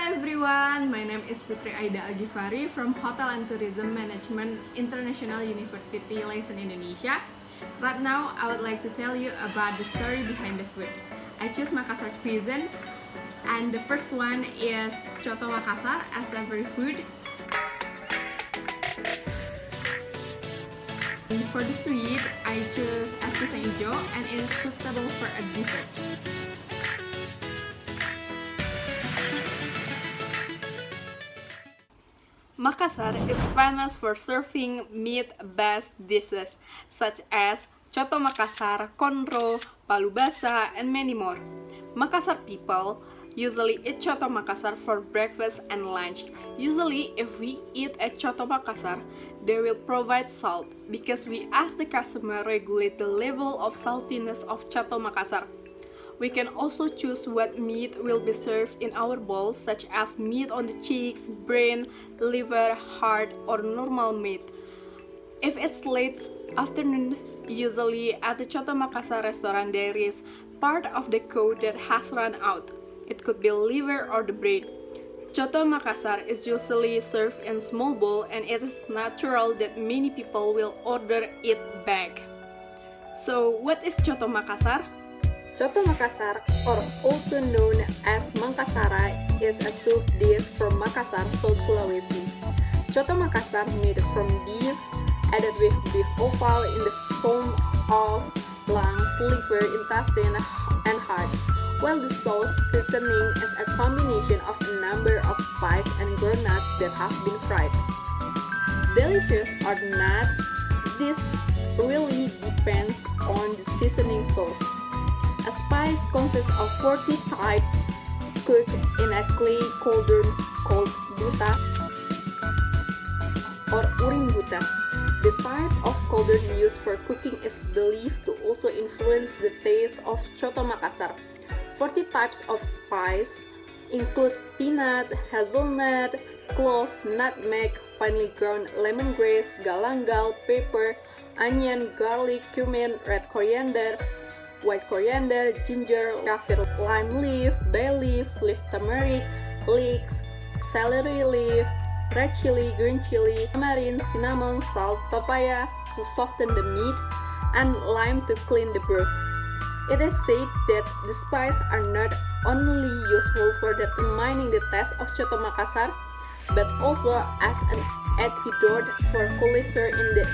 everyone, my name is Putri Aida Ghifary from Hotel and Tourism Management International University License Indonesia. Right now, I would like to tell you about the story behind the food. I choose Makassar Cuisine, and the first one is Coto Makassar as every food. And for the sweet, I choose es pisang hijau and it is suitable for a dessert. Makassar is famous for serving meat-based dishes such as Coto Makassar, Konro, Palu Basah, and many more. Makassar people usually eat Coto Makassar for breakfast and lunch. Usually, if we eat at Coto Makassar, they will provide salt because we ask the customer regulate the level of saltiness of Coto Makassar. We can also choose what meat will be served in our bowls, such as meat on the cheeks, brain, liver, heart, or normal meat. If it's late afternoon, usually at the Coto Makassar restaurant there is part of the code that has run out. It could be liver or the brain. Coto Makassar is usually served in small bowl and it is natural that many people will order it back. So what is Coto Makassar? Coto Makassar, or also known as Mangkasara, is a soup dish from Makassar, South Sulawesi. Coto Makassar made from beef, added with beef offal in the form of lungs, liver, intestine, and heart, while the sauce seasoning is a combination of a number of spices and groundnuts that have been fried. Delicious or not, this really depends on the seasoning sauce. A spice consists of 40 types cooked in a clay cauldron called buta or uring buta. The type of cauldron used for cooking is believed to also influence the taste of Coto Makassar. 40 types of spice include peanut, hazelnut, clove, nutmeg, finely ground lemongrass, galangal, pepper, onion, garlic, cumin, red coriander, white coriander, ginger, kaffir, lime leaf, bay leaf, leaf turmeric, leeks, celery leaf, red chili, green chili, tamarind, cinnamon, salt, papaya to soften the meat, and lime to clean the broth. It is said that the spices are not only useful for determining the taste of Coto Makassar, but also as an antidote for cholesterol in the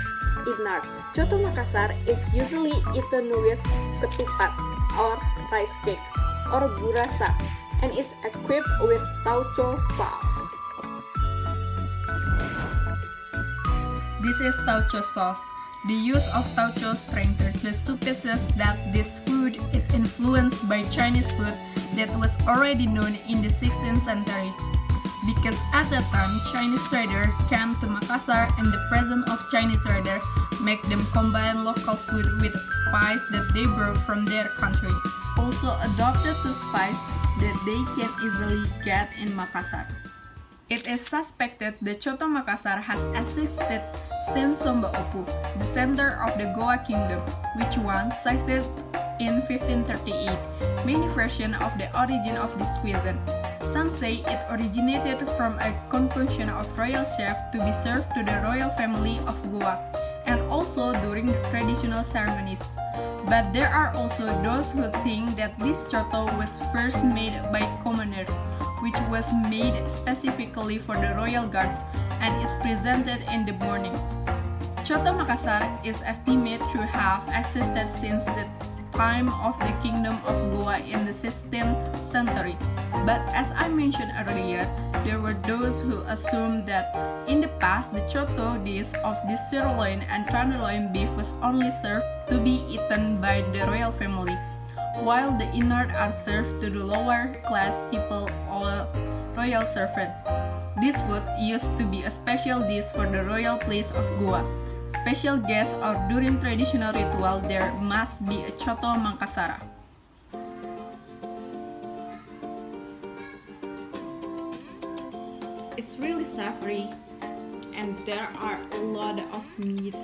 innards. Coto Makassar is usually eaten with ketupat or rice cake or burasa and is equipped with tauco sauce. This is tauco sauce. The use of tauco strengthens the hypothesis that this food is influenced by Chinese food that was already known in the 16th century. Because at that time, Chinese traders came to Makassar and the presence of Chinese traders make them combine local food with spice that they brought from their country. Also adopted to spice that they can easily get in Makassar. It is suspected that Coto Makassar has existed since Somba Opu, the center of the Goa Kingdom, which once sighted in 1538. Many versions of the origin of this cuisine. Some say it originated from a conclusion of royal chef to be served to the royal family of Goa, and also during the traditional ceremonies. But there are also those who think that this coto was first made by commoners, which was made specifically for the royal guards and is presented in the morning. Coto Makassar is estimated to have existed since the time of the Kingdom of Goa in the 16th century. But as I mentioned earlier, there were those who assumed that in the past the coto dish of the sirloin and tenderloin beef was only served to be eaten by the royal family, while the innards are served to the lower class people or royal servant. This food used to be a special dish for the royal place of Goa. Special guests or during traditional ritual, there must be a Coto Makassar. It's really savory and there are a lot of meat.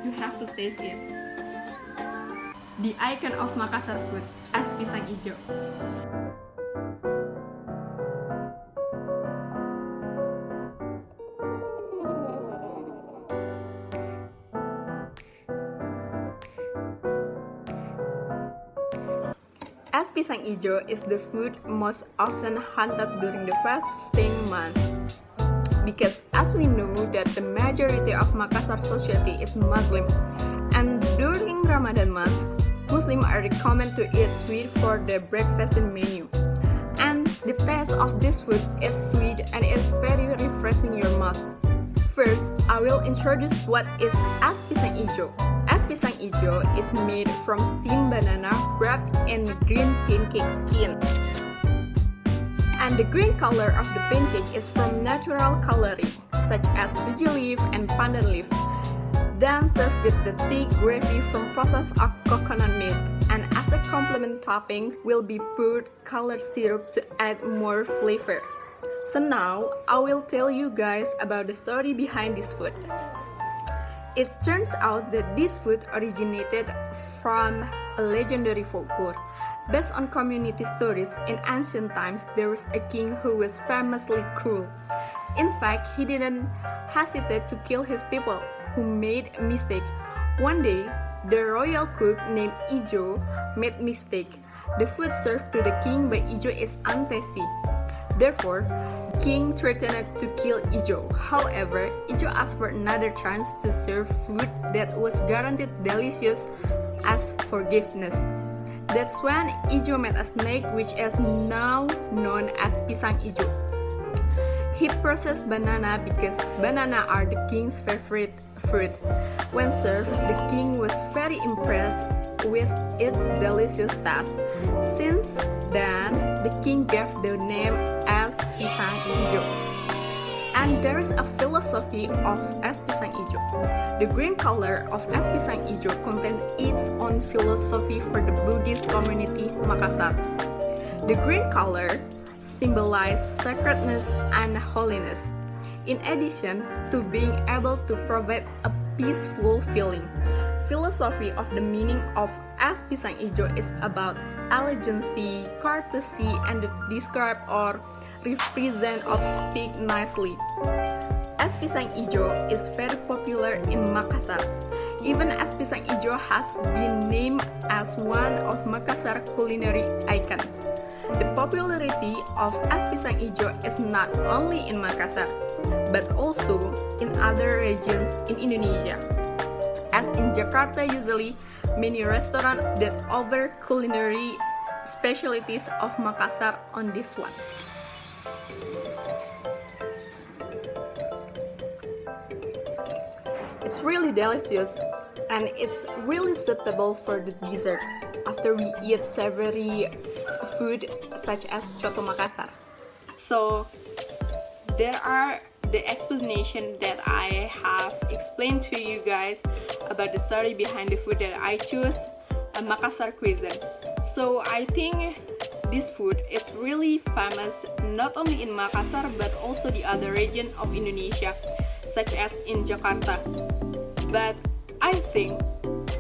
You have to taste it. the icon of Makassar food, es pisang ijo. Es pisang ijo is the food most often hunted during the fasting month. Because as we know that the majority of Makassar society is Muslim, and during Ramadan month, Muslims are recommended to eat sweet for their breakfast menu. And the taste of this food is sweet and it's very refreshing your mouth. First, I will introduce what is es pisang ijo. Es pisang ijo is made from steamed banana wrapped in green pancake skin. And the green color of the pancake is from natural coloring, such as suji leaf and pandan leaf. Then serve with the thick gravy from processed coconut milk. And as a complement topping will be poured colored syrup to add more flavor. So now, I will tell you guys about the story behind this food. It turns out that this food originated from a legendary folklore. Based on community stories, in ancient times there was a king who was famously cruel. In fact, he didn't hesitate to kill his people who made a mistake. One day, the royal cook named Ijo made a mistake. The food served to the king by Ijo is untasty. Therefore, the king threatened to kill Ijo. However, Ijo asked for another chance to serve food that was guaranteed delicious as forgiveness. That's when Ijo met a snake which is now known as Pisang Ijo. He processed banana because banana are the king's favorite fruit. When served, the king was very impressed with its delicious taste. Since then, the king gave the name as Pisang Ijo. And there is a philosophy of es pisang ijo. The green color of es pisang ijo contains its own philosophy for the Buddhist community Makassar. The green color symbolizes sacredness and holiness, in addition to being able to provide a peaceful feeling. Philosophy of the meaning of es pisang ijo is about allegiance, courtesy, and describe or represent or speak nicely. Es pisang ijo is very popular in Makassar. Even es pisang ijo has been named as one of Makassar culinary icon. The popularity of es pisang ijo is not only in Makassar, but also in other regions in Indonesia. As in Jakarta, usually many restaurants that offer culinary specialties of Makassar on this one. It's really delicious and it's really suitable for the dessert after we eat savory food such as Coto Makassar. So there are the explanation that I have explained to you guys about the story behind the food that I choose, Makassar Cuisine. So I think this food is really famous not only in Makassar but also the other region of Indonesia, such as in Jakarta. But I think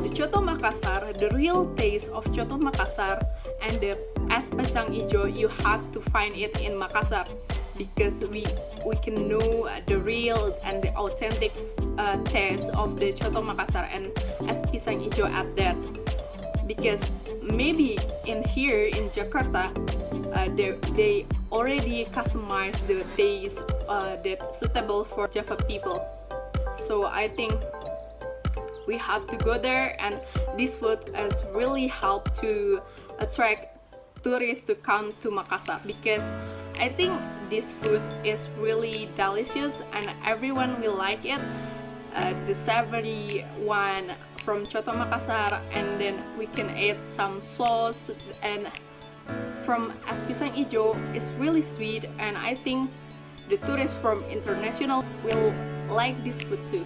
the Coto Makassar, the real taste of Coto Makassar and the es pisang ijo, you have to find it in Makassar, because we can know the real and the authentic taste of the Coto Makassar and es pisang ijo at that. Because maybe in here in Jakarta, they already customize the taste that suitable for Java people. So I think we have to go there, and this food has really helped to attract tourists to come to Makassar, because I think this food is really delicious and everyone will like it. The savory one from Coto Makassar, and then we can add some sauce, and from es pisang ijo is really sweet, and I think the tourists from international will like this food too.